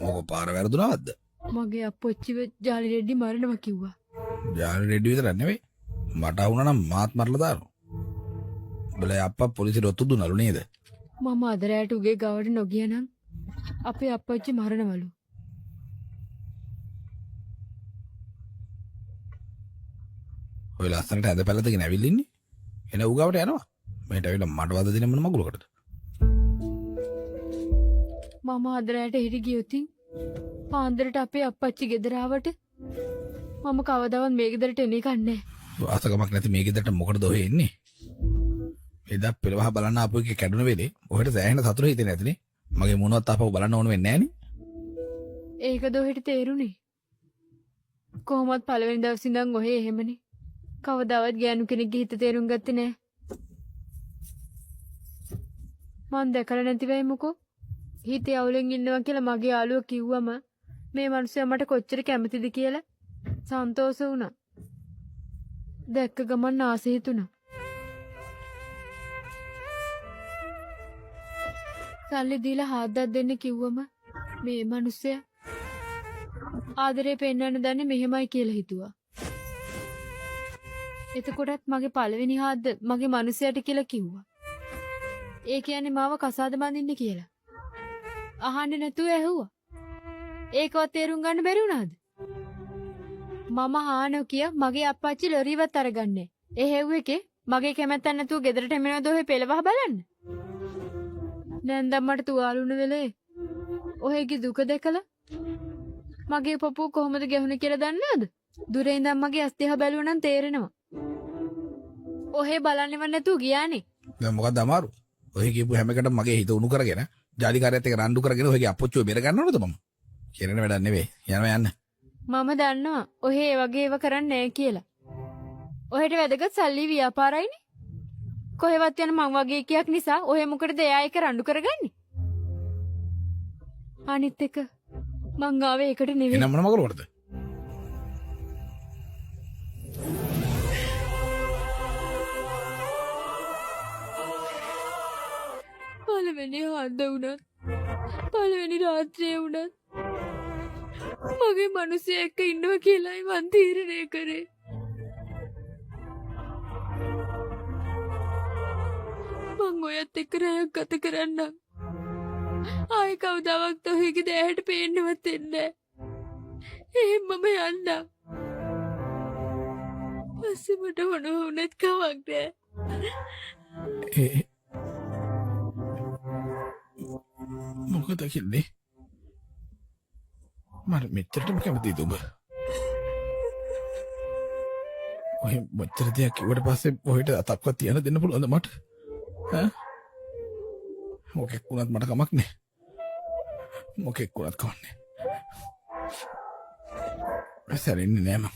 මොකෝ පාර වැරදුනවද? මගේ අප්පච්චිව ජාලි රෙඩ්ඩි මරනවා කිව්වා. ජාලි රෙඩ්ඩි විතරක් නෙවෙයි. මට වුණා නම් මාත් මරලා දානවා. බල අප්පා පොලිසියට ඔත්තු දුන්නලු නේද? මම අද රැට උගේ ගාවට නොගිය නම් අපේ අප්පච්චි මරණවලු. ඔය ලස්සනට ඇඳ පැලදගෙන ඇවිල්ලා ඉන්නේ. එන උගාවට යනවා. මෙහෙට ඇවිල්ලා මට වද දෙන මොන මගුලකටද? මම අද රැට හිටි ගියොත් පාන්දරට අපේ අප්පච්චි ගෙදර ආවට මම කවදාවත් මේ ගෙදරට එන්නේ නැහැ. වාසකමක් නැති මේ ගෙදරට මොකටද ඔහෙ එන්නේ? එදා පෙරවහ බලන්න ආපු එකේ කැඩුන වෙලේ ඔහෙට සෑහෙන සතුට හිතේ නැතිනේ. මගේ මොනවත් ආපහු බලන්න ඕන වෙන්නේ නැහනේ. ඒකද ඔහෙට තේරුනේ. කොහොමත් පළවෙනි දවස් ඉඳන් ඔහෙ එහෙමනේ. කවදාවත් ගෑනු කෙනෙක්ගේ හිත තේරුම් ගත්තේ නැහැ. මං දැකලා නැති වෙයි මොකෝ. හිතේ අවුලෙන් ඉන්නවා කියලා මගේ යාළුවා කිව්වම මේ මිනිස්සයා මට කොච්චර කැමතිද කියලා සන්තෝෂ වුණා. දැක්ක ගමන් ආස හිතුණා. සල්ලි දීලා හාද්දක් දෙන්න කිව්වම මේ මිනිස්සයා ආදරේ පෙන්වන්න දන්නේ මෙහෙමයි කියලා හිතුවා. එතකොටත් මගේ පළවෙනි හාද්ද මගේ මිනිසයාට කියලා කිව්වා. ඒ කියන්නේ මාව කසාද බඳින්න කියලා. අහන්නේ නැතුව ඇහුවා. ඒකවත් තේරුම් ගන්න බැරි වුණාද? මම හානෝ කිය මගේ අප්පච්චි ලොරියවත් අරගන්නේ. ඒ හෙව් එකේ මගේ කැමැත්තක් නැතුව ගෙදරට එමෙනවද ඔය පෙළවහ බලන්න. නැන්දම් මට තුවාලුණ වෙලේ ඔහෙගේ දුක දැකලා මගේ පපුව කොහොමද ගැහුනේ කියලා දන්නවද? දුරේ ඉඳන් මගේ ඇස් දිහා බැලුවා නම් තේරෙනවා. ඔහෙ බලන්නේවත් නැතුව ගියානේ. දැන් මොකක්ද අමාරු? ඔහෙ කියපු හැම එකටම මගේ හිත උණු කරගෙන ජාලිකාරයත් එක්ක රණ්ඩු කරගෙන ඔහෙගේ අපොච්චුව බෙර ගන්න ඕනද මම? කෙරෙන වැඩක් නෙවෙයි. යනවා යන්න. මම දන්නවා ඔහෙ ඒ වගේ ඒවා කරන්නේ නැහැ කියලා. ඔහෙට වැදගත් සල්ලි ව්‍යාපාරයිනේ. කොහෙවත් යන මං වගේ කියක් නිසා ඔහෙ මොකටද එයා එක රණ්ඩු කරගන්නේ? අනිත් එක මං ආවේ ඒකට නෙවෙයි. එනම් මොන මගලවටද? පළවෙනි හාද්ද වුණත් පළවෙනි රාත්‍රියේ වුණත් මගේ මිනිස්සෙක් එක්ක ඉන්නවා කියලායි මං තීරණය කරේ. මං ඔයත් එක්ක රැයක් ගත කරන්නම්. ආයෙ කවදාවත් ඔහෙගේ දැහැට පේන්නවත් එන්නේ නැහැ. එහෙම මම යන්නම්. පස්සේ මට මොන වුණත් කමක් නැහැ. මොකද කියන්නේ? මට මෙච්චරටම කැමතිද ඔබ? ඔය මෙච්චර දෙයක් කිව්වට පස්සේ ඔහෙට අතක්වත් තියන්න දෙන්න පුළුවන්ද මට? ඈ? මොකෙක් වුණත් මට කමක් නෑ. මොකෙක් වුණත් කමක් නෑ. සැරෙන්නේ නෑ මං.